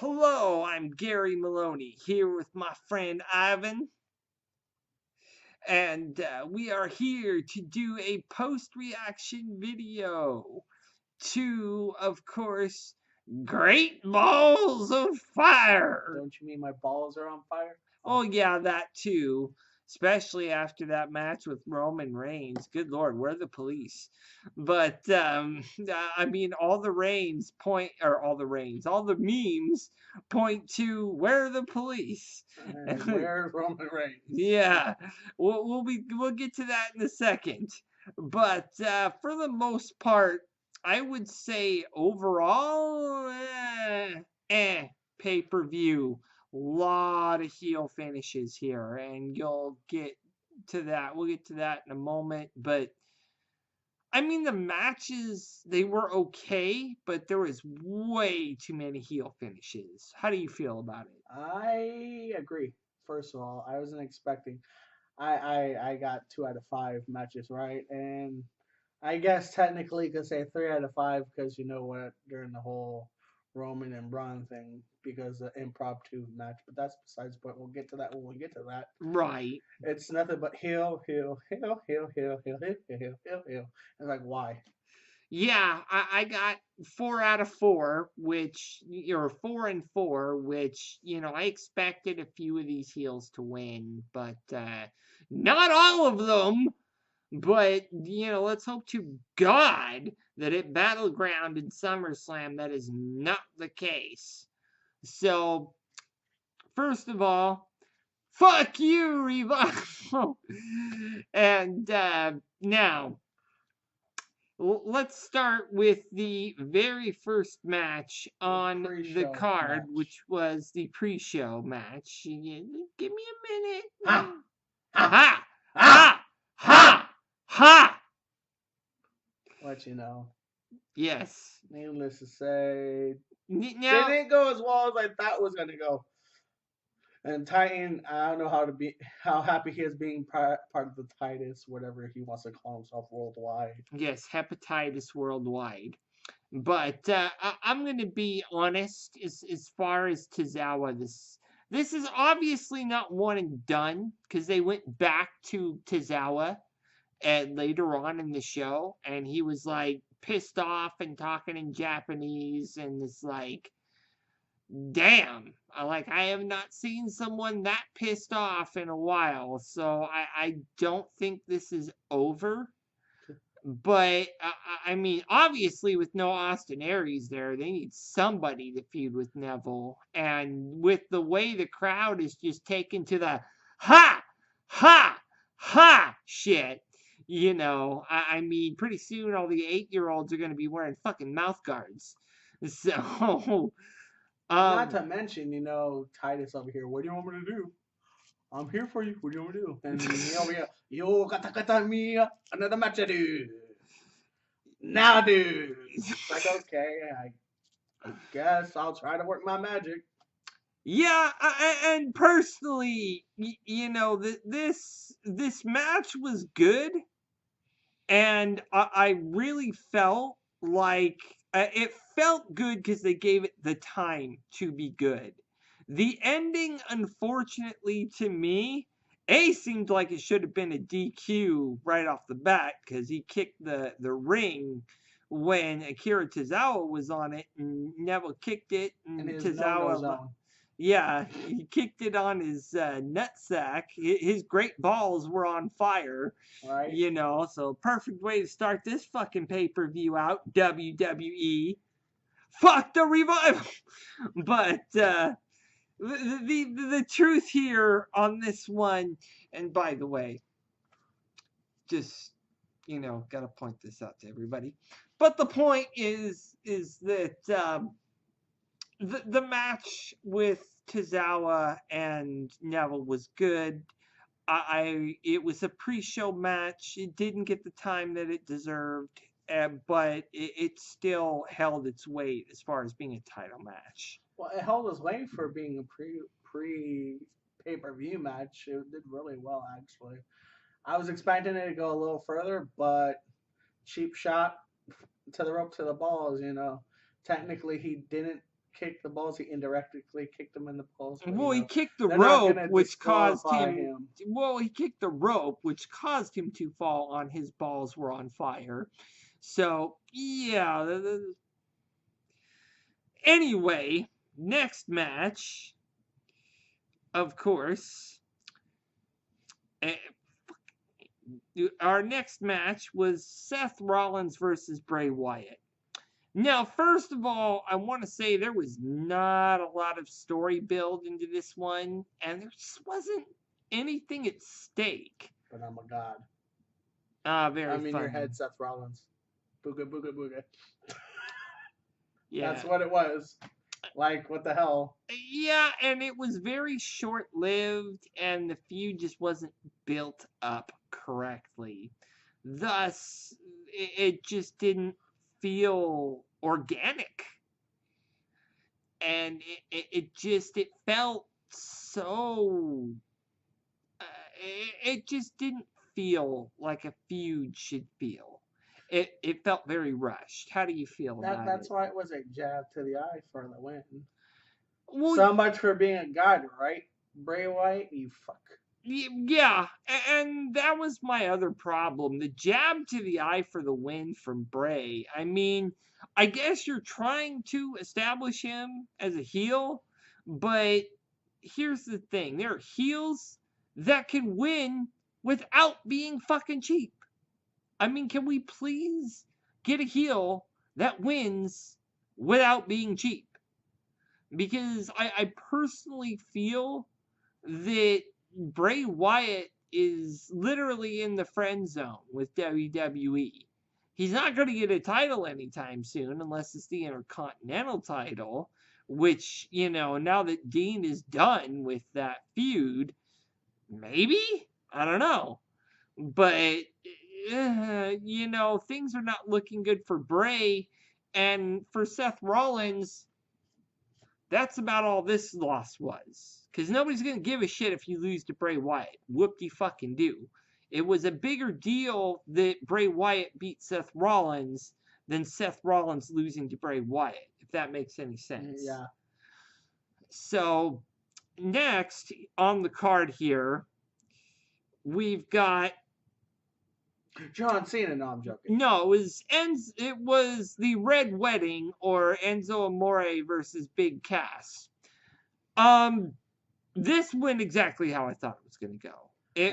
Hello, I'm Gary Maloney here with my friend Ivan, and we are here to do a post reaction video to, of course, Great Balls of Fire. Don't you mean my balls are on fire? Oh, yeah, that too. Especially after that match with Roman Reigns. Good Lord, where are the police? But, I mean, all the memes point to where are the police? And where's Roman Reigns? Yeah, we'll get to that in a second. But for the most part, I would say overall, pay-per-view. Lot of heel finishes here, and you'll get to that. We'll get to that in a moment. But I mean, the matches, they were okay, but there was way too many heel finishes. How do you feel about it? I agree. First of all, I wasn't expecting. I got 2 out of 5 matches right, and I guess technically you could say 3 out of 5 because you know what during the whole Roman and Braun thing because the impromptu match. But that's besides the point. We'll get to that when we get to that. Right. It's nothing but heel, heel, heel, heel, heel, heel, heel, heel, heel, heel. It's like why? Yeah, I got 4 out of 4, which or 4 and 4, which I expected a few of these heels to win, but not all of them. But let's hope to God that at Battleground in SummerSlam that is not the case. So first of all, fuck you, Revival, and now. Let's start with the very first match on the Pre-show card, match. which was the pre-show match. Give me a minute. Ha! Ha! Ha! Ha! Ha! Let you know. Yes. Needless to say, Now, didn't go as well as I thought it was gonna go. And Titan, I don't know how happy he is being part of the Titus, whatever he wants to call himself worldwide. yes, hepatitis worldwide. But I'm going to be honest as far as Tozawa. This is obviously not one and done because they went back to Tozawa and later on in the show, and he was like pissed off and talking in Japanese, and it's like, damn, I have not seen someone that pissed off in a while, so I don't think this is over. But I mean, obviously, with no Austin Aries there, they need somebody to feud with Neville. And with the way the crowd is just taken to the ha, ha, ha shit, I mean, pretty soon all the 8-year-olds are going to be wearing fucking mouth guards. So, Not um, to mention, Titus over here. What do you want me to do? I'm here for you. What do you want me to do? And me over here, yo, kata me, another match to do. Now, dude. Like, okay, I guess I'll try to work my magic. yeah, and personally, this match was good, and I really felt like it felt good because they gave it the time to be good. The ending, unfortunately, to me, seemed like it should have been a DQ right off the bat because he kicked the ring when Akira Tozawa was on it, and Neville kicked it, In and his no-no Tozawa, zone. yeah, he kicked it on his nutsack. His great balls were on fire, Right? so perfect way to start this fucking pay-per-view out, WWE. Fuck the Revival! But the truth here on this one, and by the way, just gotta point this out to everybody. But the point is that the match with Tozawa and Neville was good. It was a pre-show match. It didn't get the time that it deserved, but it still held its weight as far as being a title match. Well, it held its weight for being a pre pay per view match. It did really well, actually. I was expecting it to go a little further, but cheap shot to the rope to the balls. Technically he didn't. kicked the balls. He indirectly kicked him in the balls. But, Well, he kicked the they're not rope, gonna which caused disqualify him. Well, he kicked the rope, which caused him to fall on his balls were on fire. So yeah. Anyway, next match, of course. eh, Our next match was Seth Rollins versus Bray Wyatt. Now, first of all, I want to say there was not a lot of story build into this one, and there just wasn't anything at stake. But I'm a god. Very I'm in funny. your head, Seth Rollins. Booga booga booga. Yeah. That's what it was. Like, what the hell? Yeah, and it was very short-lived, and the feud just wasn't built up correctly. Thus, it just didn't feel organic. And it felt so, it just didn't feel like a feud should feel. It felt very rushed. How do you feel about That's it? why it was a jab to the eye for the win. Well, So much for being a god, right? Bray Wyatt, you fuck. yeah, and that was my other problem. The jab to the eye for the win from Bray. I mean, I guess you're trying to establish him as a heel, but here's the thing. There are heels that can win without being fucking cheap. I mean, can we please get a heel that wins without being cheap? Because I personally feel that Bray Wyatt is literally in the friend zone with WWE. He's not going to get a title anytime soon unless it's the Intercontinental title, which, now that Dean is done with that feud, maybe? I don't know. But, things are not looking good for Bray. And for Seth Rollins, that's about all this loss was. Because nobody's going to give a shit if you lose to Bray Wyatt. Whoop-de-fucking-do. It was a bigger deal that Bray Wyatt beat Seth Rollins than Seth Rollins losing to Bray Wyatt, if that makes any sense. Yeah. So, next on the card here, we've got... John Cena. No, I'm joking. No, it was the Red Wedding, or Enzo Amore versus Big Cass. This went exactly how I thought it was going to go.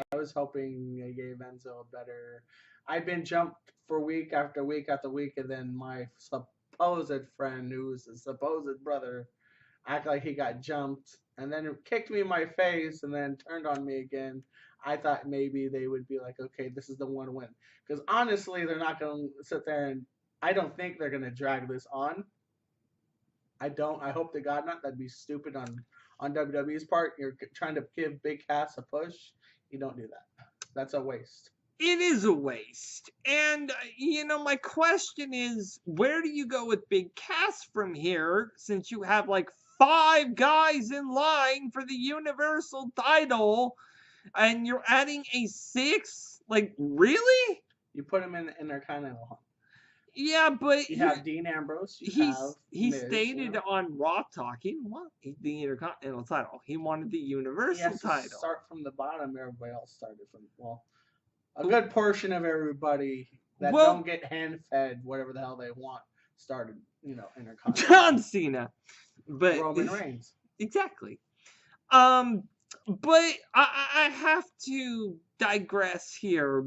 I was hoping they gave Enzo a better. I've been jumped for week after week after week, and then my supposed friend, who's a supposed brother, act like he got jumped, and then kicked me in my face, and then turned on me again. I thought maybe they would be like, okay, this is the one win. Because honestly, they're not going to sit there and. I don't think they're going to drag this on. I don't. I hope to God not. That'd be stupid on WWE's part. You're trying to give Big Cass a push. You don't do that. That's a waste. It is a waste. And, my question is, where do you go with Big Cass from here, since you have like 5 guys in line for the Universal title, and you're adding a 6th? Like, really? You put him in the Intercontinental hunt. Yeah, but you have Dean Ambrose. He stated on Raw Talk he didn't want the Intercontinental title. He wanted the Universal title. Start from the bottom. Everybody else started from a good portion of everybody that don't get hand fed whatever the hell they want started. Intercontinental. John Cena, but Roman Reigns. Exactly. But I have to digress here.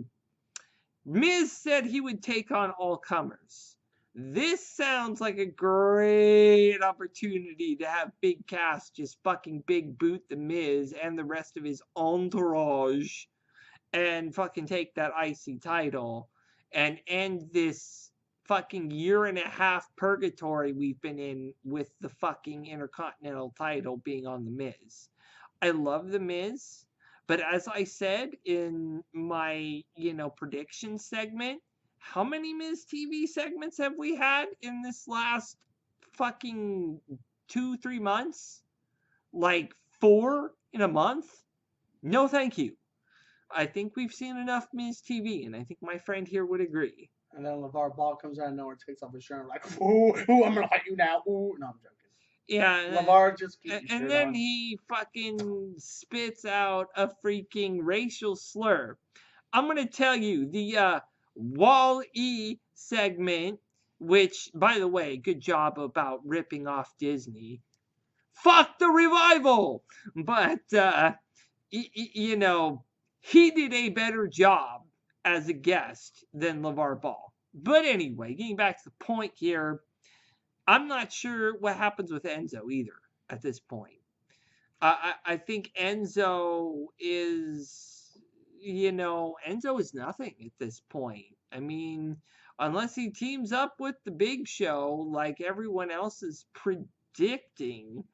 Miz said he would take on all comers. This sounds like a great opportunity to have Big Cass just fucking big boot the Miz and the rest of his entourage and fucking take that IC title and end this fucking 1.5-year purgatory we've been in with the fucking Intercontinental title being on the Miz. I love the Miz. But as I said in my, prediction segment, how many Miz TV segments have we had in this last fucking 2-3 months? Like 4 in a month? No, thank you. I think we've seen enough Miz TV, and I think my friend here would agree. And then LeVar Ball comes out of nowhere, takes off his shirt, like, ooh, I'm gonna fight you now. Ooh, no, I'm joking. Yeah, LeVar, just keep your and shirt then on. he fucking spits out a freaking racial slur. I'm gonna tell you the Wall-E segment, which, by the way, good job about ripping off Disney. Fuck the revival, but you know, he did a better job as a guest than LeVar Ball. But anyway, getting back to the point here, I'm not sure what happens with Enzo either at this point. I think Enzo is, Enzo is nothing at this point. I mean, unless he teams up with the Big Show like everyone else is predicting,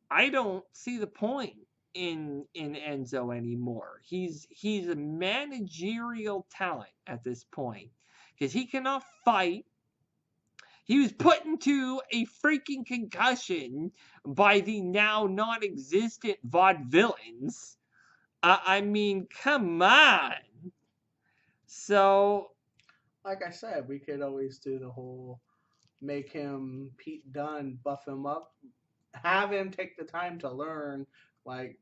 I don't see the point in Enzo anymore. He's a managerial talent at this point because he cannot fight. He was put into a freaking concussion by the now non-existent vaudevillains. I mean, come on. So, Like I said, we could always do the whole make him Pete Dunne, buff him up, have him take the time to learn like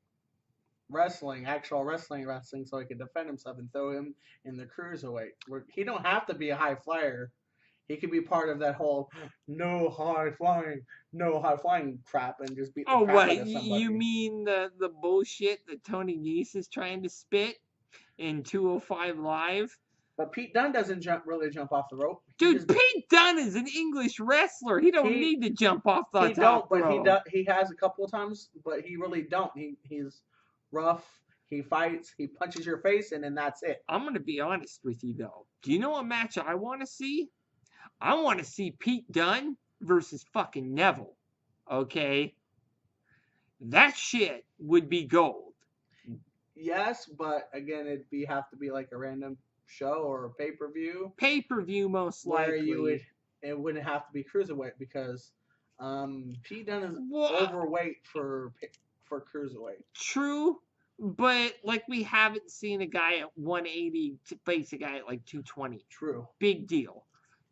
wrestling, actual wrestling, so he can defend himself and throw him in the cruiserweight. He don't have to be a high flyer. He could be part of that whole no high flying crap and just beat the oh, crap what? out of You somebody. mean the bullshit that Tony Nese is trying to spit in 205 Live? But Pete Dunne doesn't really jump off the rope. Dude, Pete Dunne is an English wrestler. He don't he need to jump off the he top don't, but rope. he has a couple of times, but he really don't. He's rough. He fights. He punches your face, and then that's it. I'm gonna be honest with you though. Do you know what match I want to see? I want to see Pete Dunne versus fucking Neville. Okay, that shit would be gold. Yes, but again, have to be like a random show or a pay per view Pay per view, most where likely. it wouldn't have to be cruiserweight because Pete Dunne is Well, overweight for cruiserweight. true, but like we haven't seen a guy at 180 to face a guy at like 220. True. Big deal,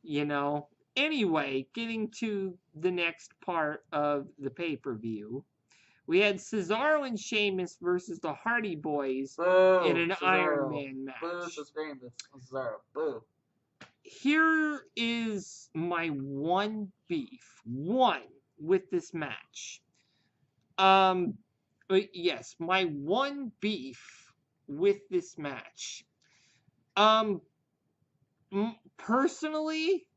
you know. Anyway, getting to the next part of the pay per view. We had Cesaro and Sheamus versus the Hardy Boys in an Iron Man match. Cesaro. Boo. Here is my one beef. One with this match. Yes, my one beef with this match. Personally,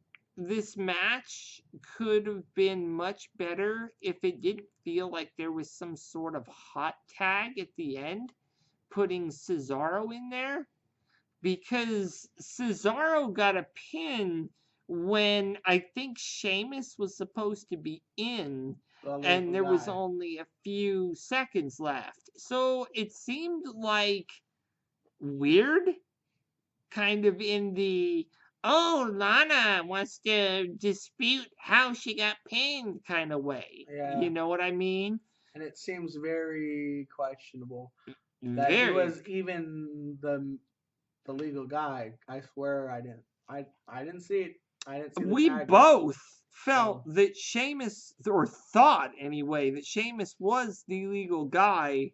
this match could have been much better if it didn't feel like there was some sort of hot tag at the end, putting Cesaro in there. Because Cesaro got a pin when I think Sheamus was supposed to be in, and there was only a few seconds left. So it seemed like weird, kind of in the, oh, Lana wants to dispute how she got pinned kind of way. Yeah. You know what I mean? And it seems very questionable that Very. he was even the legal guy. I swear I didn't. I didn't see it. I didn't see the We tag. both felt that Sheamus, or thought anyway, that Sheamus was the legal guy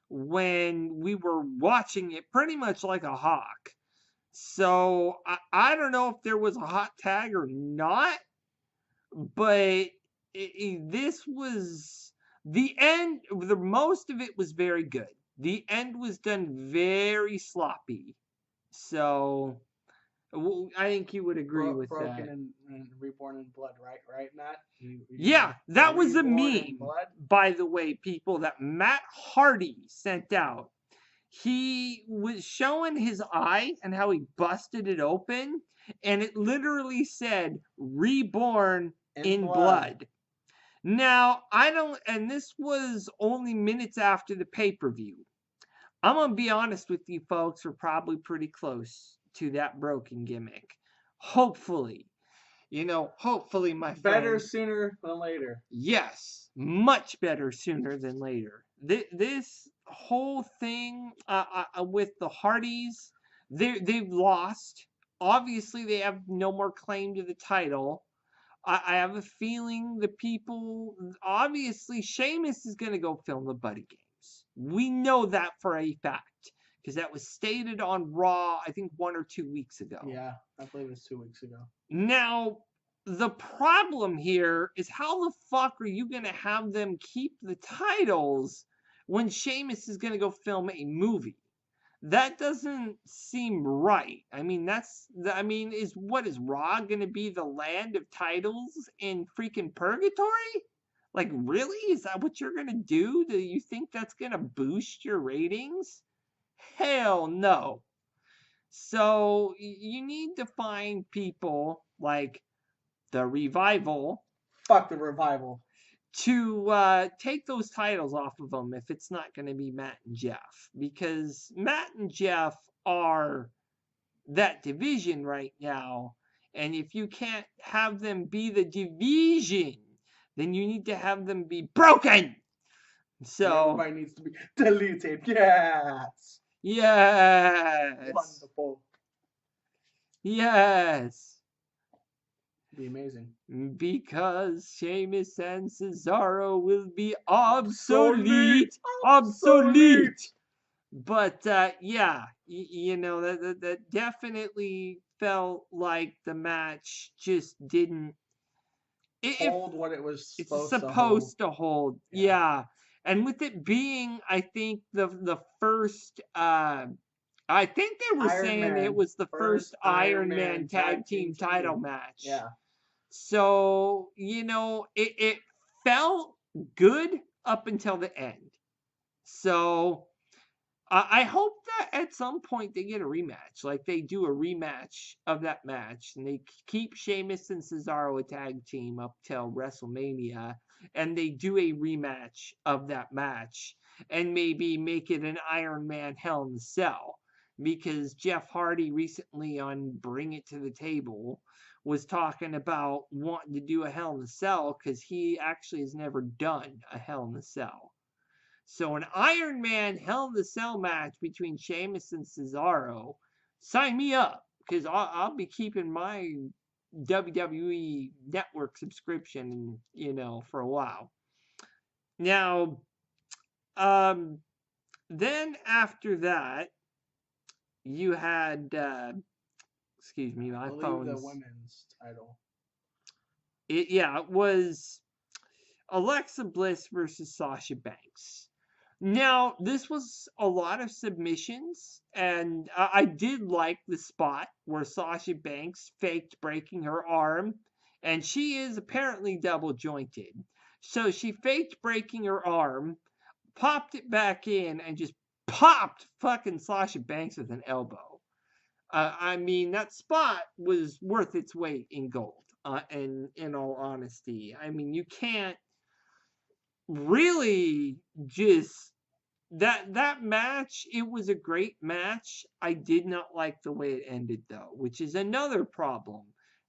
when we were watching it pretty much like a hawk. So I don't know if there was a hot tag or not, but this was the end. The most of it was very good. The end was done very sloppy. So I think you would agree with that. Broken and reborn in blood, right, Matt? Yeah, that was a meme, by the way, people, that Matt Hardy sent out. He was showing his eye and how he busted it open, and it literally said reborn in blood. Now, and this was only minutes after the pay-per-view. I'm going to be honest with you folks, we're probably pretty close to that broken gimmick. Hopefully. Hopefully, my friend. Better sooner than later. Yes, much better sooner than later. This whole thing with the Hardys, they've lost. Obviously, they have no more claim to the title. I have a feeling the people, obviously, Sheamus is going to go film the Buddy Games. We know that for a fact because that was stated on Raw, I think 1 or 2 weeks ago. Yeah, I believe it's 2 weeks ago. Now, the problem here is how the fuck are you going to have them keep the titles when Sheamus is going to go film a movie? That doesn't seem right. I mean, is Raw gonna be the land of titles in freaking purgatory? Like, really? Is that what you're gonna do? Do you think that's gonna boost your ratings? Hell no. So you need to find people like the Revival Fuck the Revival. to take those titles off of them if it's not going to be Matt and Jeff, because Matt and Jeff are that division right now, and if you can't have them be the division, then you need to have them be broken. So everybody needs to be deleted. Yes. Yes. Wonderful. Yes. Be amazing. Because Sheamus and Cesaro will be obsolete. Obsolete. But yeah, that definitely felt like the match just didn't hold what it was supposed to hold. Yeah. And with it being, I think the first I think they were saying it was the first Iron Man tag team title match. Yeah. So, it felt good up until the end. So, I hope that at some point they get a rematch. Like they do a rematch of that match. And they keep Sheamus and Cesaro a tag team up till WrestleMania. And they do a rematch of that match. And maybe make it an Iron Man Hell in a Cell. Because Jeff Hardy recently on Bring It to the Table was talking about wanting to do a Hell in a Cell because he actually has never done a Hell in a Cell. So an Iron Man Hell in a Cell match between Sheamus and Cesaro, sign me up because I'll be keeping my WWE Network subscription, for a while. Now, then after that, you had excuse me, my phone's the women's title. It was Alexa Bliss versus Sasha Banks. Now, this was a lot of submissions, and I did like the spot where Sasha Banks faked breaking her arm, and she is apparently double jointed. So she faked breaking her arm, popped it back in, and just popped fucking Sasha Banks with an elbow. I mean, that spot was worth its weight in gold. In all honesty, I mean, you can't really just that match. It was a great match. I did not like the way it ended, though, which is another problem.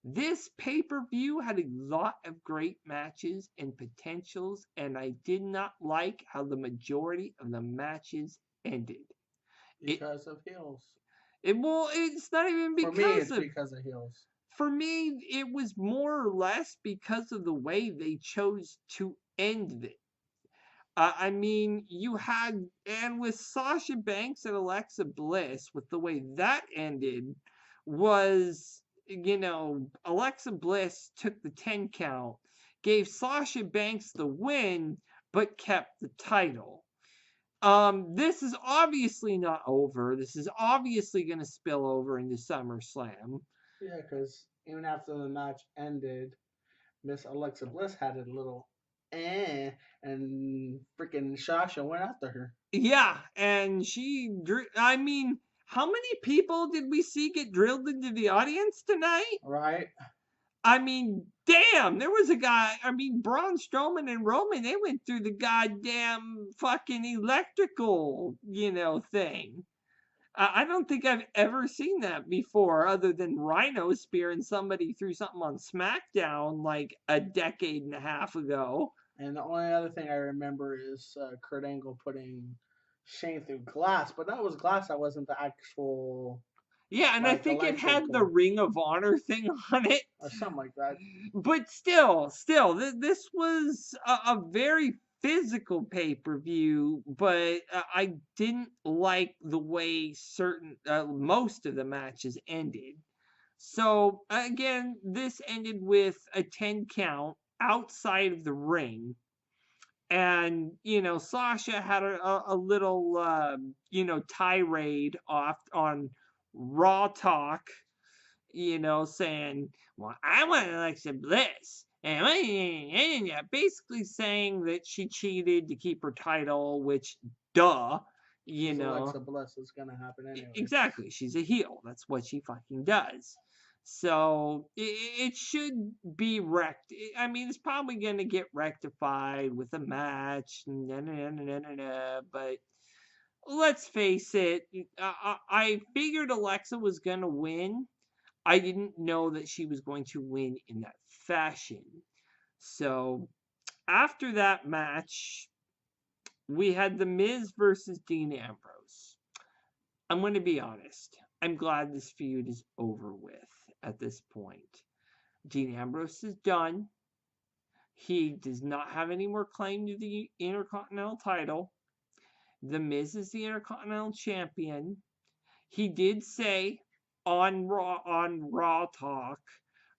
This pay-per-view had a lot of great matches and potentials, and I did not like how the majority of the matches ended. Because of heels. It's not even because for me, it's because of heels. For me, it was more or less because of the way they chose to end it. I mean, you had, and with Sasha Banks and Alexa Bliss, with the way that ended, was, Alexa Bliss took the 10 count, gave Sasha Banks the win, but kept the title. This is obviously not over. This is obviously going to spill over into SummerSlam. Yeah, because even after the match ended, Miss Alexa Bliss had a little and freaking Sasha went after her. Yeah, and I mean, how many people did we see get drilled into the audience tonight? Right. I mean, damn, there was a guy, Braun Strowman and Roman, they went through the goddamn fucking electrical, thing. I don't think I've ever seen that before, other than Rhino spearing somebody through something on SmackDown like a decade and a half ago. And the only other thing I remember is Kurt Angle putting Shane through glass, but that was glass. That wasn't the actual. Yeah, and I like think it Alexa had the could, Ring of Honor thing on it. or something like that. But still, this was a very physical pay-per-view, but I didn't like the way most of the matches ended. So again, this ended with a 10 count outside of the ring. And Sasha had a little tirade off on Raw Talk, saying, "Well, I want Alexa Bliss," and basically saying that she cheated to keep her title, which, duh, you Because know, Alexa Bliss is gonna happen anyway. exactly, she's a heel. That's what she fucking does. So it should be wrecked. I mean, it's probably gonna get rectified with a match, but let's face it, I figured Alexa was gonna win. I didn't know that she was going to win in that fashion. So after that match, we had The Miz versus Dean Ambrose. I'm going to be honest. I'm glad this feud is over with at this point. Dean Ambrose is done. He does not have any more claim to the Intercontinental title. The Miz is the Intercontinental Champion. He did say on Raw Talk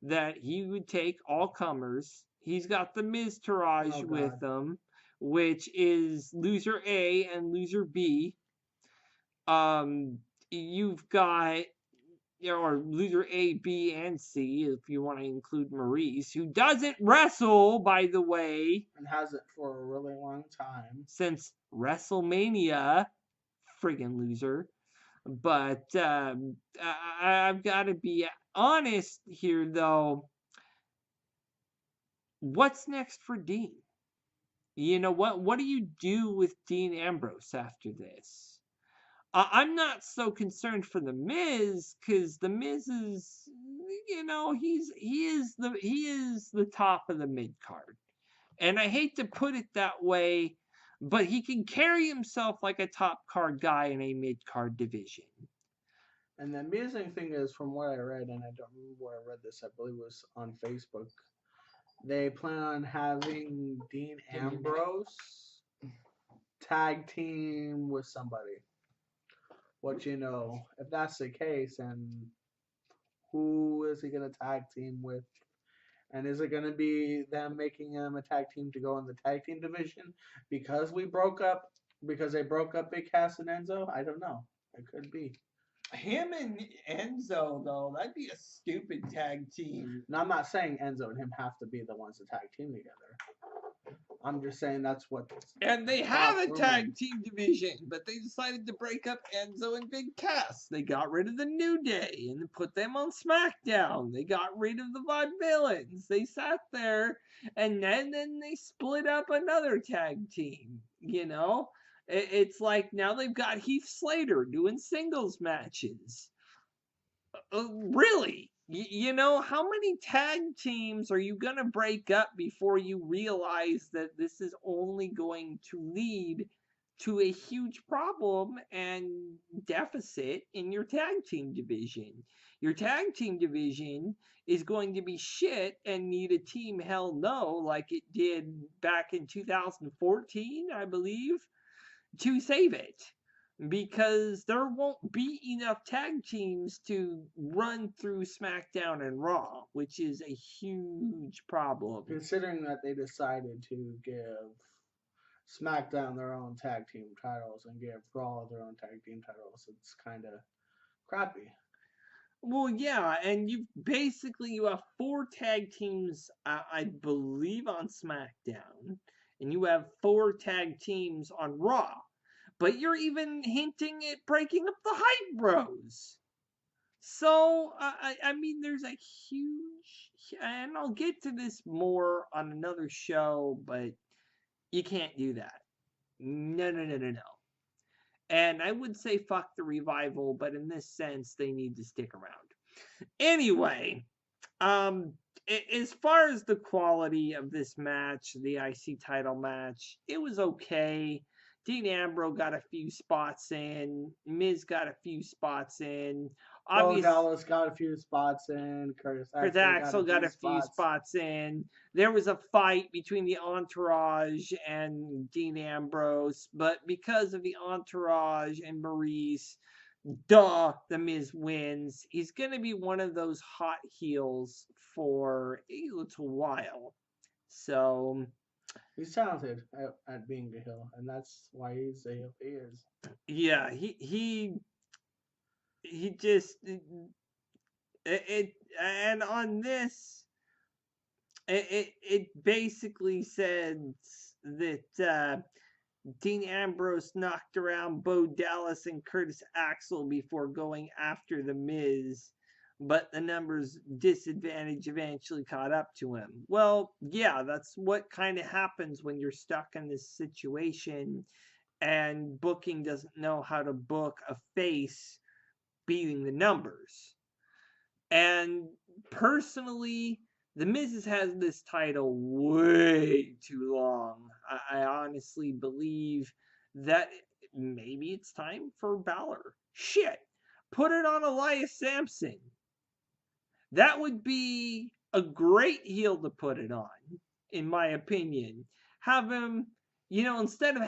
that he would take all comers. He's got the Miztourage Oh with God. him, which is loser A and loser B. You've got or loser A, B, and C if you want to include Maurice, who doesn't wrestle, by the way, And has it for a really long time. since WrestleMania. Friggin' loser. But I've got to be honest here, though. What's next for Dean? What do you do with Dean Ambrose after this? I'm not so concerned for the Miz because the Miz is, he is the top of the mid card, and I hate to put it that way, but he can carry himself like a top card guy in a mid card division. And the amazing thing is, from what I read, and I don't remember where I read this, I believe it was on Facebook, they plan on having Dean Ambrose tag team with somebody. What if that's the case, and who is he gonna tag team with? And is it gonna be them making him a tag team to go in the tag team division because they broke up Big Cass and Enzo? I don't know. It could be. Him and Enzo, though, that'd be a stupid tag team. Now I'm not saying Enzo and him have to be the ones to tag team together. I'm just saying that's what. And they have a tag team division, but they decided to break up Enzo and Big Cass. They got rid of the New Day and put them on SmackDown. They got rid of the Vaudevillains. They sat there and then they split up another tag team. It's like now they've got Heath Slater doing singles matches. Really? How many tag teams are you going to break up before you realize that this is only going to lead to a huge problem and deficit in your tag team division? Your tag team division is going to be shit and need a team hell no, like it did back in 2014, I believe, to save it, because there won't be enough tag teams to run through SmackDown and Raw, which is a huge problem. Considering that they decided to give SmackDown their own tag team titles and give Raw their own tag team titles, it's kind of crappy. Well, yeah, and you have 4 tag teams, I believe, on SmackDown, and you have 4 tag teams on Raw. But you're even hinting at breaking up the Hype Bros. So, I mean, there's a huge, and I'll get to this more on another show, but you can't do that. No. And I would say fuck the Revival, but in this sense, they need to stick around. Anyway, as far as the quality of this match, the IC title match, it was okay. Dean Ambrose got a few spots in. Miz got a few spots in. Bo Obvious. Dallas got a few spots in. Curtis Chris Axel got Axel a got few a few spots. spots in. There was a fight between the Entourage and Dean Ambrose, but because of the Entourage and Maurice, the Miz wins. He's going to be one of those hot heels for a little while. So He's talented at being a heel, and that's why he's a heel. He is. yeah, he just it and on this it basically said that Dean Ambrose knocked around Bo Dallas and Curtis Axel before going after The Miz, but the numbers disadvantage eventually caught up to him. Well, yeah, that's what kind of happens when you're stuck in this situation and booking doesn't know how to book a face beating the numbers. And personally, The Miz has had this title way too long. I honestly believe that maybe it's time for Balor. Shit, put it on Elias Sampson. That would be a great heel to put it on, in my opinion. Have him, instead of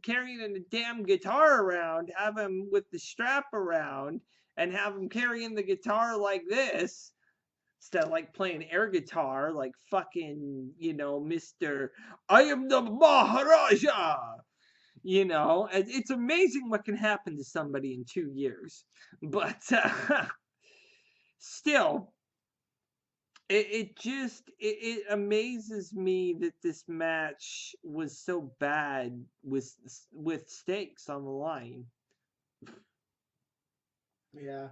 carrying a damn guitar around, have him with the strap around and have him carrying the guitar like this instead of like playing air guitar like fucking, Mr. I am the Maharaja. It's amazing what can happen to somebody in 2 years. But still, it amazes me that this match was so bad with stakes on the line. Yeah,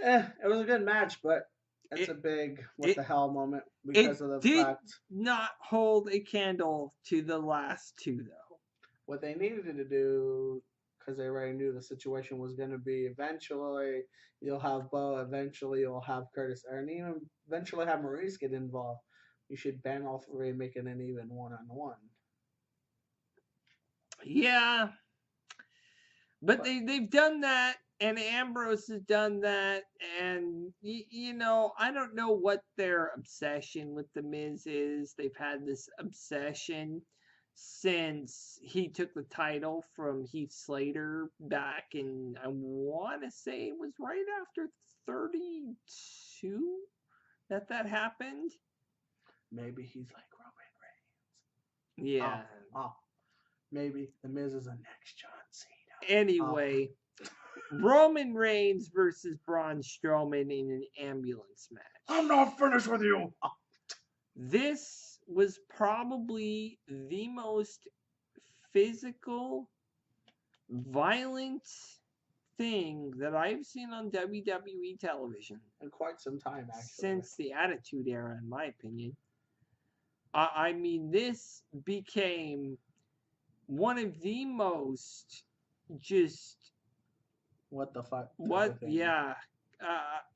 it was a good match, but it's a big what the hell moment because of the fact not hold a candle to the last two though. What they needed to do, because they already knew the situation was going to be eventually you'll have Bo, eventually you'll have Curtis, and even eventually have Maurice get involved. You should ban all three and make it an even 1-on-1. Yeah, but they've done that, and Ambrose has done that, and I don't know what their obsession with the Miz is. They've had this obsession since he took the title from Heath Slater back in, I want to say it was right after 32 that happened. Maybe he's like Roman Reigns. Yeah. Maybe the Miz is a next John Cena. Anyway, Roman Reigns versus Braun Strowman in an ambulance match. I'm not finished with you. This was probably the most physical, violent thing that I've seen on WWE television in quite some time, actually. Since the Attitude Era, in my opinion. I mean, this became one of the most just what the fuck. Yeah.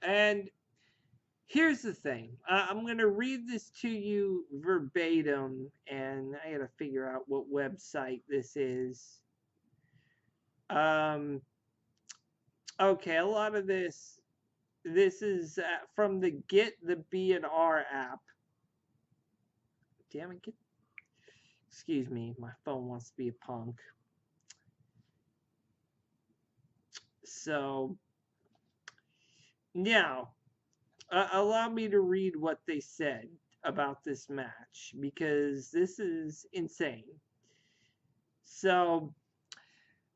And here's the thing. I'm going to read this to you verbatim, and I got to figure out what website this is. Okay, a lot of this is from the Get the B&R app. Damn it, excuse me, my phone wants to be a punk. So, now, allow me to read what they said about this match, because this is insane. So,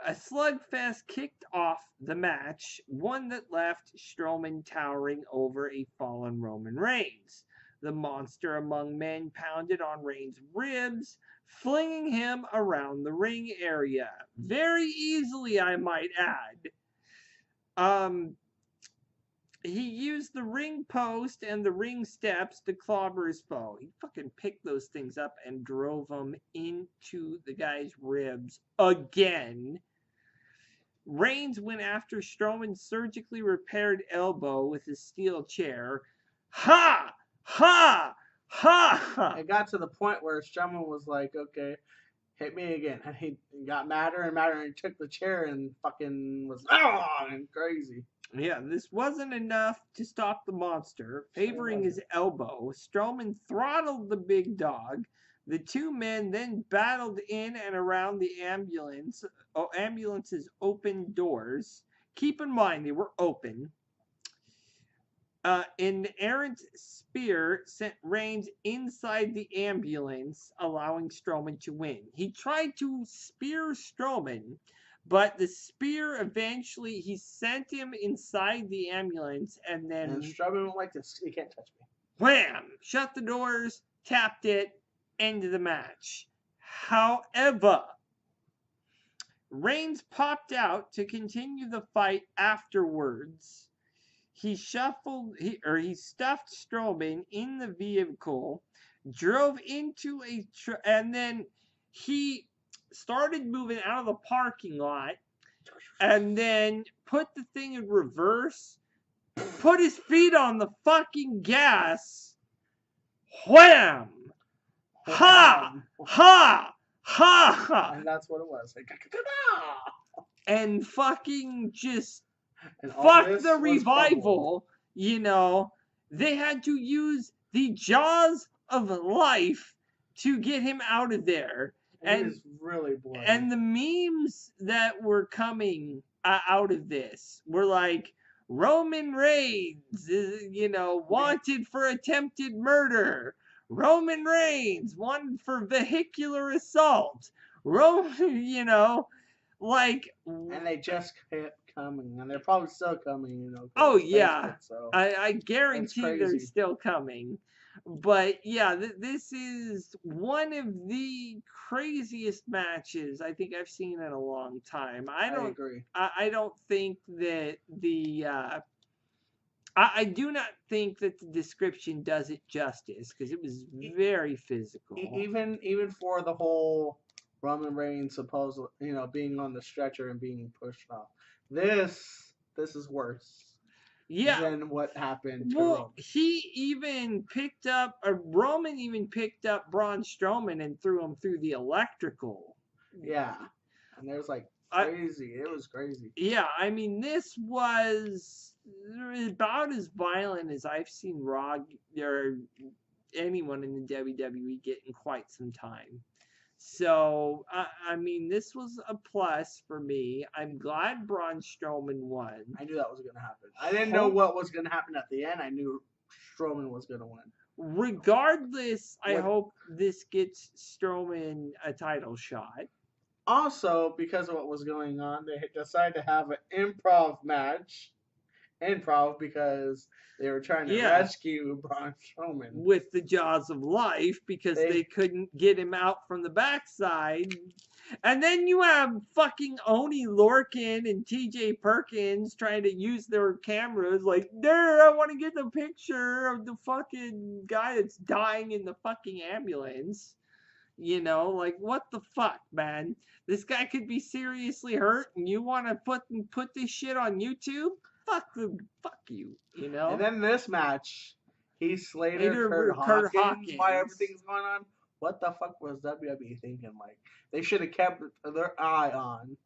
a slugfest kicked off the match, one that left Strowman towering over a fallen Roman Reigns. The monster among men pounded on Reigns' ribs, flinging him around the ring area. Very easily, I might add. He used the ring post and the ring steps to clobber his foe. He fucking picked those things up and drove them into the guy's ribs again. Reigns went after Strowman's surgically repaired elbow with his steel chair. Ha! Ha! Ha! It got to the point where Strowman was like, okay, hit me again. And he got madder and madder and took the chair and fucking was and crazy. Yeah, this wasn't enough to stop the monster. Favoring his wasn't. elbow, Strowman throttled the big dog. The two men then battled in and around the ambulance's open doors. Keep in mind, they were open. An errant spear sent Reigns inside the ambulance, allowing Strowman to win. He tried to spear Strowman, but the spear eventually he sent him inside the ambulance, and then And Strowman went like this. You can't touch me. wham! Shut the doors, tapped it, end of the match. However, Reigns popped out to continue the fight afterwards. He stuffed Strowman in the vehicle, drove into and then he started moving out of the parking lot, and then put the thing in reverse, put his feet on the fucking gas, wham, ha, ha, ha, And that's what it was. Like, and fucking just and all fuck this the was revival, you know. They had to use the jaws of life to get him out of there. And it is really bloody. And the memes that were coming out of this were like, Roman Reigns is, wanted for attempted murder. Roman Reigns wanted for vehicular assault. Like, and they just kept coming, and they're probably still coming, 'cause oh it's yeah, Facebook, so I guarantee they're crazy. still coming. But yeah, this is one of the craziest matches I think I've seen in a long time. I agree. I don't think that I do not think that the description does it justice, because it was very physical. Even for the whole Roman Reigns supposedly, being on the stretcher and being pushed off. This is worse. Yeah. Than what happened to Well, Roman. he even picked up, Roman even picked up Braun Strowman and threw him through the electrical. Yeah. And there's like crazy. It was crazy. Yeah, I mean, this was about as violent as I've seen Raw or anyone in the WWE get in quite some time. So, I mean, this was a plus for me. I'm glad Braun Strowman won. I knew that was going to happen. I didn't know what was going to happen at the end. I knew Strowman was going to win. Regardless, I hope this gets Strowman a title shot. Also, because of what was going on, they decided to have an improv match. Improv because they were trying to rescue Braun Strowman with the jaws of life, because they couldn't get him out from the backside. And then you have fucking Oney Lorcan and TJ Perkins trying to use their cameras like, there, I want to get the picture of the fucking guy that's dying in the fucking ambulance. Like, what the fuck, man? This guy could be seriously hurt, and you want to put this shit on YouTube? Fuck you, And then this match, Heath Slater, Kurt Hawkins, why everything's going on. What the fuck was WWE thinking? Like, they should have kept their eye on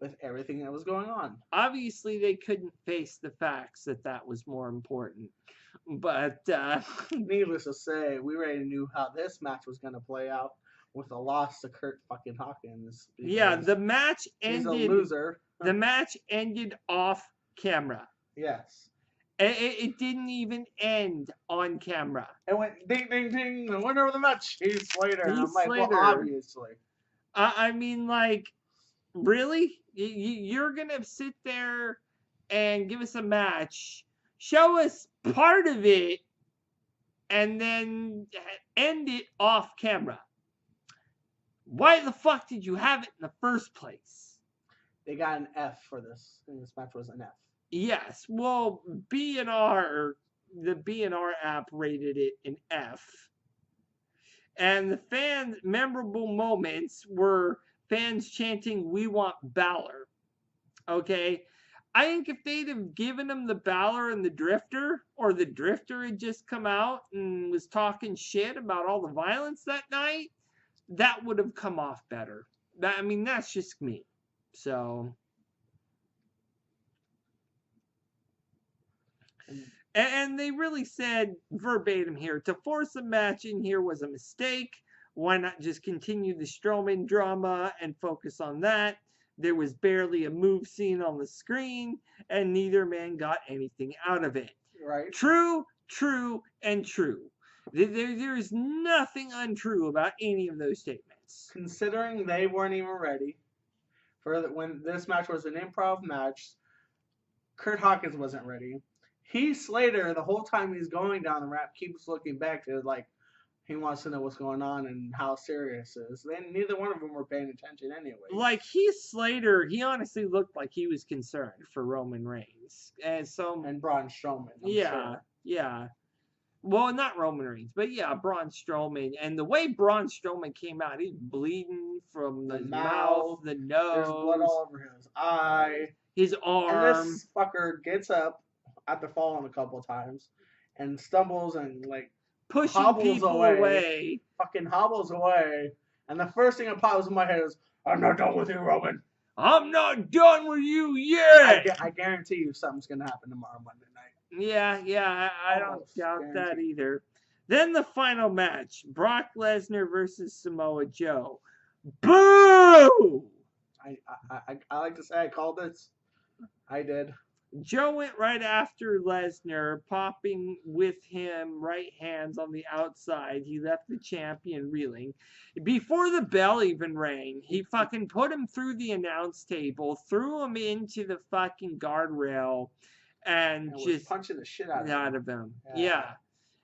with everything that was going on. Obviously, they couldn't face the facts that was more important. But needless to say, we already knew how this match was going to play out with a loss to Kurt fucking Hawkins. Yeah, the match ended. He's a loser. The match ended off camera. Yes. It didn't even end on camera. It went ding, ding, ding. The winner of the match, Heath Slater. I'm like, well, obviously. I mean, like, really? You're going to sit there and give us a match, show us part of it, and then end it off camera. Why the fuck did you have it in the first place? They got an F for this. And this match was an F. Yes. Well, the BNR app rated it an F. And the fans' memorable moments were fans chanting, "We want Balor." Okay? I think if they'd have given him the Balor and the Drifter, or the Drifter had just come out and was talking shit about all the violence that night, that would have come off better. I mean, that's just me. So, and they really said verbatim here, to force a match in here was a mistake. Why not just continue the Strowman drama and focus on that? There was barely a move seen on the screen, and neither man got anything out of it. Right. True, true, and true. There is nothing untrue about any of those statements. Considering they weren't even ready for when this match was an improv match, Kurt Hawkins wasn't ready. Heath Slater, the whole time he's going down the ramp, keeps looking back to like he wants to know what's going on and how serious it is. Then neither one of them were paying attention anyway. Like Heath Slater, he honestly looked like he was concerned for Roman Reigns, and Braun Strowman. Yeah. Well, not Roman Reigns, but yeah, Braun Strowman. And the way Braun Strowman came out, he's bleeding from the mouth, the nose. There's blood all over his eye. His arm. And this fucker gets up after falling a couple times and stumbles and like pushing people away. Fucking hobbles away. And the first thing that pops in my head is, I'm not done with you, Roman. I'm not done with you yet. I guarantee you something's going to happen tomorrow Monday night. Yeah, I don't doubt that either. Then the final match, Brock Lesnar versus Samoa Joe. Boo! I like to say I called this. I did. Joe went right after Lesnar, popping with him right hands on the outside. He left the champion reeling. Before the bell even rang, he fucking put him through the announce table, threw him into the fucking guardrail, and just punching the shit out of him. Yeah.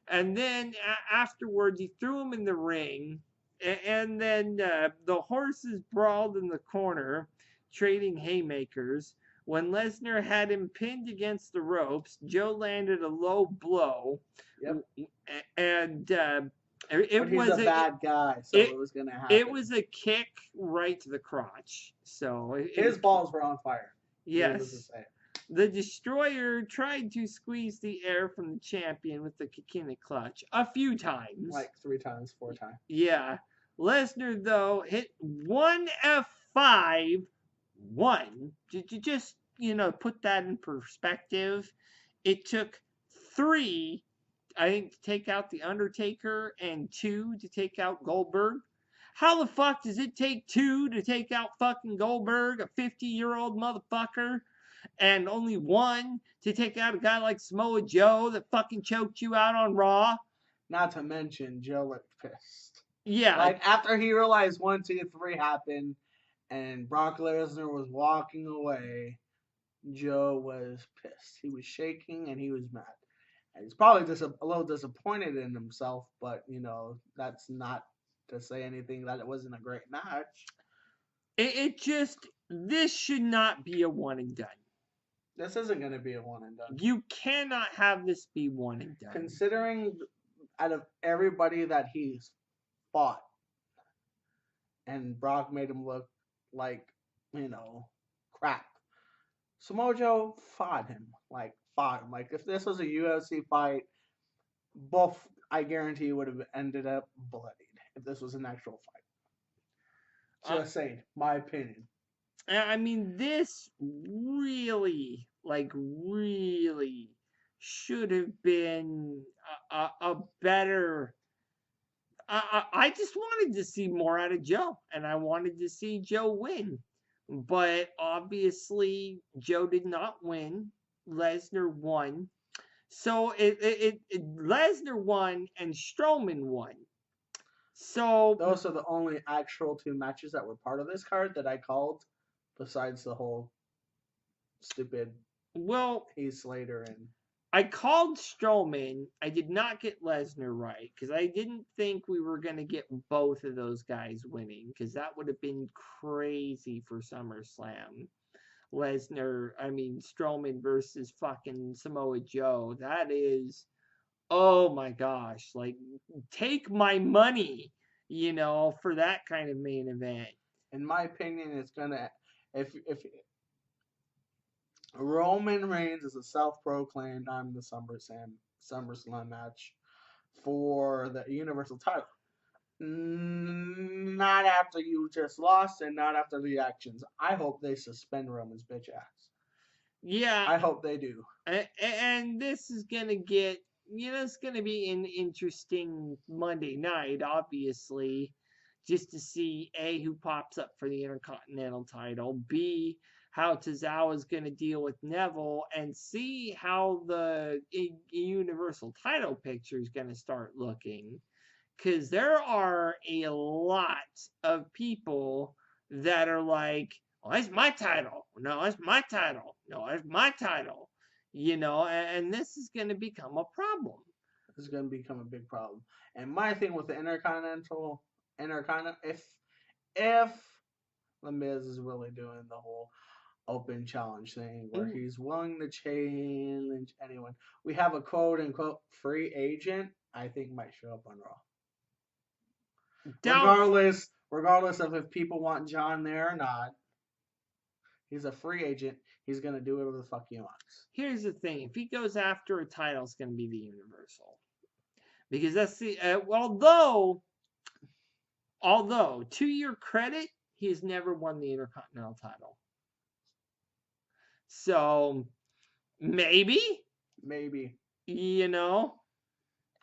And then afterwards, he threw him in the ring. And then the horses brawled in the corner, trading haymakers. When Lesnar had him pinned against the ropes, Joe landed a low blow. Yep. And it was a bad guy, so it was going to happen. It was a kick right to the crotch. So his balls were on fire. Yes. The Destroyer tried to squeeze the air from the champion with the Kikina clutch a few times. Like 3 times, 4 times. Yeah. Lesnar, though, hit one F5, one. Just, put that in perspective. It took 3, I think, to take out The Undertaker and 2 to take out Goldberg. How the fuck does it take 2 to take out fucking Goldberg, a 50-year-old motherfucker? And only 1 to take out a guy like Samoa Joe that fucking choked you out on Raw. Not to mention, Joe looked pissed. Yeah. Like, after he realized 1, 2, 3 happened and Brock Lesnar was walking away, Joe was pissed. He was shaking and he was mad. And he's probably just a little disappointed in himself, but, that's not to say anything that it wasn't a great match. This should not be a one and done. This isn't going to be a one and done. You cannot have this be one and done. Considering out of everybody that he's fought, and Brock made him look like, crap. Samoa Joe fought him. Like, if this was a UFC fight, both, I guarantee, would have ended up bloodied if this was an actual fight. Just saying, my opinion. I mean, this really should have been a better. I just wanted to see more out of Joe, and I wanted to see Joe win. But obviously, Joe did not win. Lesnar won. So Lesnar won and Strowman won. So those are the only actual 2 matches that were part of this card that I called, besides the whole stupid Heath Slater and. I called Strowman. I did not get Lesnar right because I didn't think we were going to get both of those guys winning because that would have been crazy for SummerSlam. Strowman versus fucking Samoa Joe. That is, oh my gosh. Like, take my money, for that kind of main event. In my opinion, it's going to, if Roman Reigns is a self-proclaimed, I'm the SummerSlam match for the Universal title. Not after you just lost and not after the actions. I hope they suspend Roman's bitch ass. Yeah, I hope they do. and this is gonna get, it's gonna be an interesting Monday night, obviously, just to see A, who pops up for the Intercontinental title, B, how Tozawa's gonna deal with Neville, and C, how the Universal title picture is gonna start looking. Because there are a lot of people that are like, oh, that's my title. No, that's my title. No, that's my title. And this is going to become a problem. This is going to become a big problem. And my thing with the Intercontinental, if The Miz is really doing the whole open challenge thing where he's willing to challenge anyone, we have a quote unquote free agent, I think might show up on Raw. Regardless of if people want John there or not, he's a free agent. He's gonna do whatever the fuck he wants. Here's the thing: if he goes after a title, it's gonna be the Universal, because that's the although to your credit, he has never won the Intercontinental title. So maybe,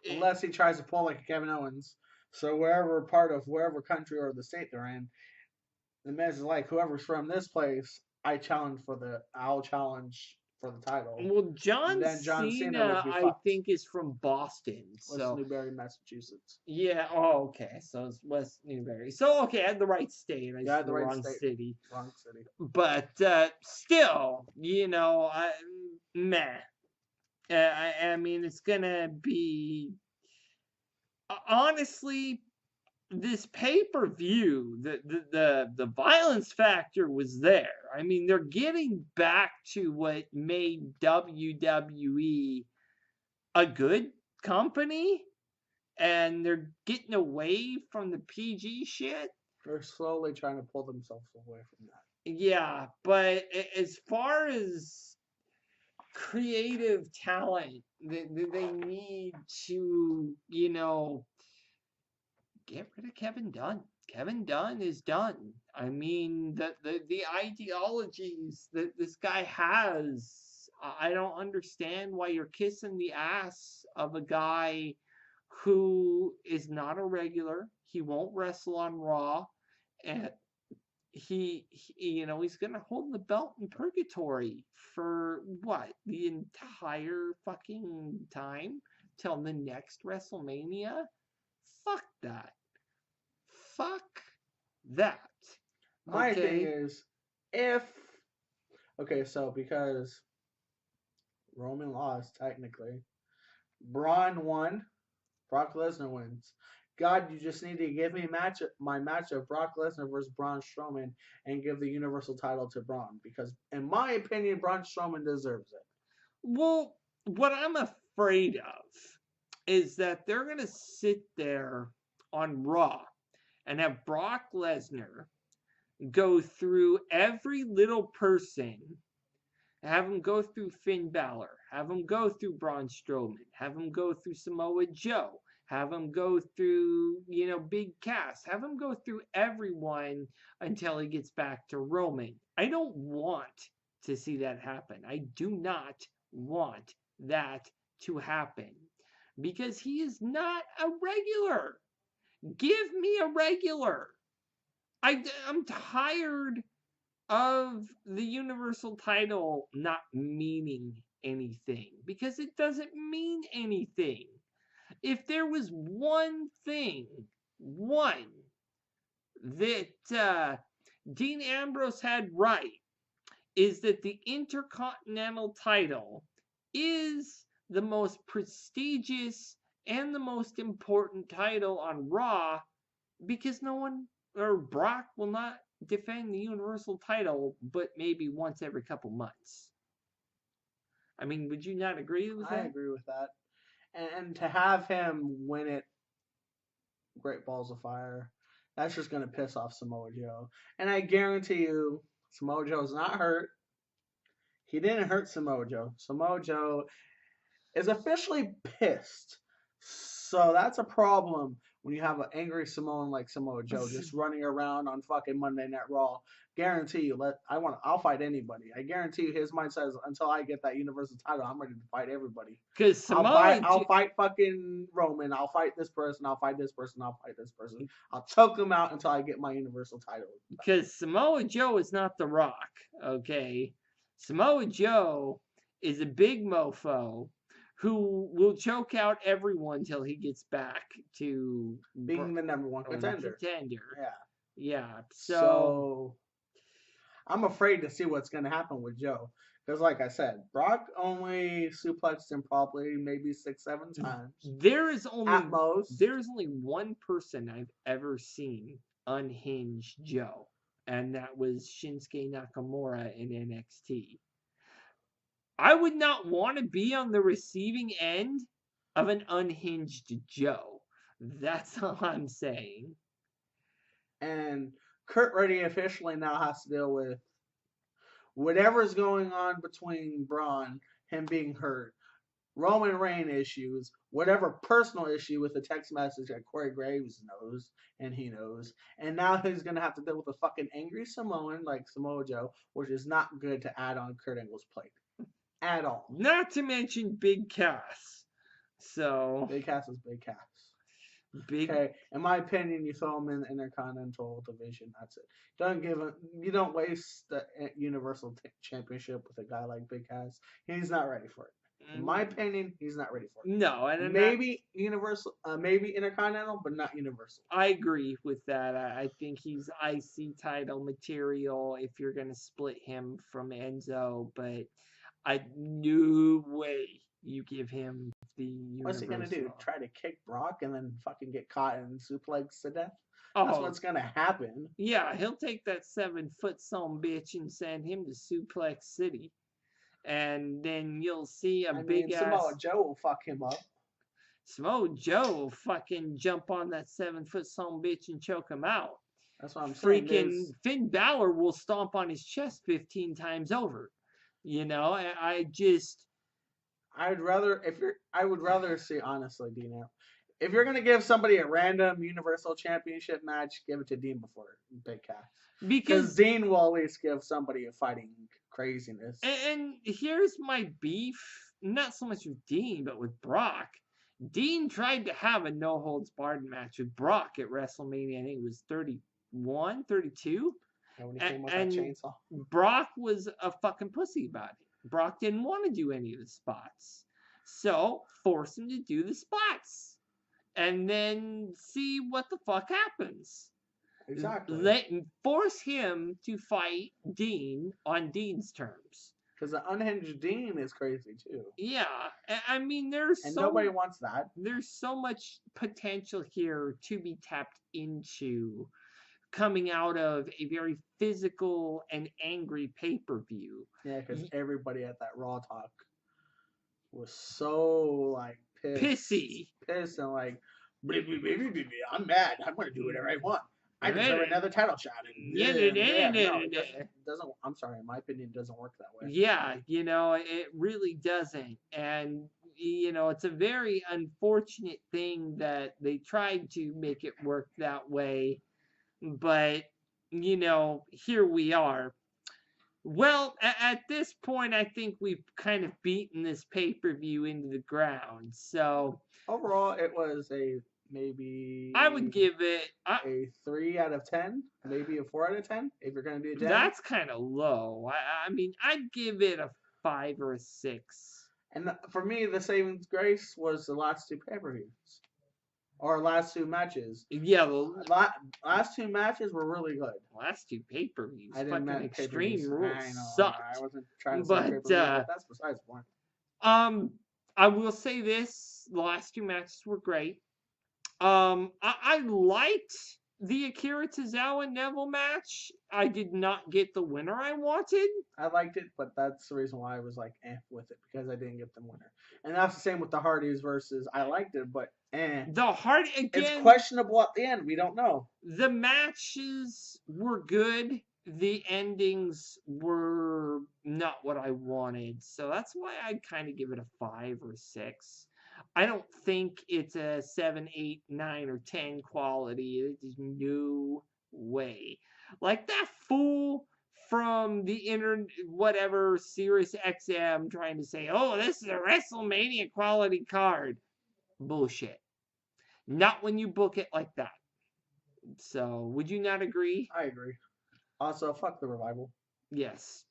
unless he tries to pull like Kevin Owens. So wherever part of wherever country or the state they're in, the Miz is like, whoever's from this place, I'll challenge for the title. Well, John Cena I think is from Boston. West Newbury, Massachusetts. Yeah. Oh, okay. So it's West Newbury. So okay, I had the right state. I had the wrong city. Wrong city. But still, meh. I mean, it's gonna be honestly, this pay-per-view, the violence factor was there. I mean, they're getting back to what made WWE a good company, and they're getting away from the PG shit. They're slowly trying to pull themselves away from that. Yeah, but as far as creative talent, they need to, get rid of Kevin Dunn. Kevin Dunn is done. I mean, the ideologies that this guy has, I don't understand why you're kissing the ass of a guy who is not a regular. He won't wrestle on Raw, and he's gonna hold the belt in purgatory for what, the entire fucking time till the next WrestleMania. Fuck that. Fuck that. My thing is, because Roman lost technically, Braun won, Brock Lesnar wins. God, you just need to give me my match of Brock Lesnar versus Braun Strowman and give the Universal title to Braun, because in my opinion, Braun Strowman deserves it. Well, what I'm afraid of is that they're going to sit there on Raw and have Brock Lesnar go through every little person, have him go through Finn Balor, have him go through Braun Strowman, have him go through Samoa Joe, have him go through, Big Cass, have him go through everyone until he gets back to Roman. I don't want to see that happen. I do not want that to happen, because he is not a regular. Give me a regular. I'm tired of the Universal title not meaning anything, because it doesn't mean anything. If there was one that Dean Ambrose had right, is that the Intercontinental title is the most prestigious and the most important title on Raw, because Brock will not defend the Universal title but maybe once every couple months. I mean, would you not agree with that? I agree with that. And to have him win it, Great Balls of Fire, that's just going to piss off Samoa Joe. And I guarantee you, Samoa Joe's not hurt. He didn't hurt Samoa Joe. Samoa Joe is officially pissed. So that's a problem when you have an angry Samoan like Samoa Joe just running around on fucking Monday Night Raw, guarantee you, I'll fight anybody. I guarantee you, his mindset is until I get that Universal title, I'm ready to fight everybody. Because I'll fight fucking Roman. I'll fight this person. I'll fight this person. I'll fight this person. I'll choke them out until I get my Universal title. Because Samoa Joe is not The Rock, okay? Samoa Joe is a big mofo who will choke out everyone till he gets back to being the number one contender. Yeah. So I'm afraid to see what's going to happen with Joe. Because, like I said, Brock only suplexed him probably maybe 6-7 times. There's only one person I've ever seen unhinge Joe, and that was Shinsuke Nakamura in NXT. I would not want to be on the receiving end of an unhinged Joe. That's all I'm saying. And Kurt Reddy officially now has to deal with whatever's going on between Braun, him being hurt, Roman Reigns issues, whatever personal issue with the text message that Corey Graves knows, and he knows. And now he's going to have to deal with a fucking angry Samoan like Samoa Joe, which is not good to add on Kurt Angle's plate. At all. Not to mention Big Cass. So Big Cass is Big Cass. Okay, in my opinion, you throw him in the Intercontinental Division. That's it. You don't waste the Universal Championship with a guy like Big Cass. He's not ready for it. In my opinion, he's not ready for it. No, and maybe Universal, maybe Intercontinental, but not Universal. I agree with that. I think he's IC title material if you're gonna split him from Enzo, but no way you give him the Universal. What's he gonna do? Try to kick Brock and then fucking get caught and suplex to death? That's what's gonna happen. Yeah, he'll take that 7-foot son bitch and send him to Suplex City, and then you'll see big ass. Samoa Joe will fuck him up. Samoa Joe will fucking jump on that 7-foot son bitch and choke him out. That's what I'm saying. Freaking Finn Balor will stomp on his chest 15 times over. You know, I would rather see, honestly, Dino, if you're gonna give somebody a random Universal Championship match, give it to Dean before Big Cass. Because Dean will always give somebody a fighting craziness. And here's my beef, not so much with Dean, but with Brock. Dean tried to have a no-holds-barred match with Brock at WrestleMania, I think it was 31, 32. When he came with that chainsaw. Brock was a fucking pussy about it. Brock didn't want to do any of the spots. So, force him to do the spots. And then see what the fuck happens. Exactly. Force him to fight Dean on Dean's terms. Because the unhinged Dean is crazy too. Yeah, I mean, nobody wants that. There's so much potential here to be tapped into, coming out of a very physical and angry pay-per-view. Yeah, because everybody at that Raw Talk was so like pissed and like, I'm mad. I'm gonna do whatever I want. I deserve another title shot. Doesn't. I'm sorry. In my opinion, it doesn't work that way. Yeah, you know, it really doesn't. And you know, it's a very unfortunate thing that they tried to make it work that way. But you know, here we are. Well, at this point, I think we've kind of beaten this pay-per-view into the ground. So overall, it was maybe I would give it a 3 out of 10, maybe a 4 out of 10 if you're going to do a 10. That's kind of low. I mean, I'd give it a 5 or a 6. And for me, the saving grace was the last 2 pay-per-views. Or last 2 matches. Yeah, the last 2 matches were really good. Last 2 pay-per-views. I didn't fucking Extreme Rules sucked. I wasn't trying to say pay-per-view, but that's besides the point. I will say this: the last 2 matches were great. I liked the Akira Tozawa Neville match. I did not get the winner I wanted. I liked it, but that's the reason why I was like with it, because I didn't get the winner. And that's the same with the Hardys versus I liked it, but The Hardy, again, it's questionable at the end. We don't know. The matches were good. The endings were not what I wanted. So that's why I'd kind of give it a 5 or 6. I don't think it's a 7, 8, 9, or 10 quality. There's no way. Like that fool from the whatever Sirius XM trying to say, oh, this is a WrestleMania quality card. Bullshit. Not when you book it like that. So, would you not agree? I agree. Also, fuck the Revival. Yes.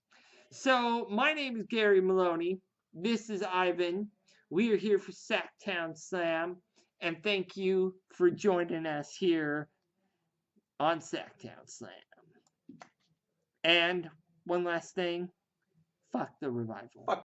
So, my name is Gary Maloney. This is Ivan. We are here for Sacktown Slam. And thank you for joining us here on Sacktown Slam. And one last thing, fuck the Revival. Fuck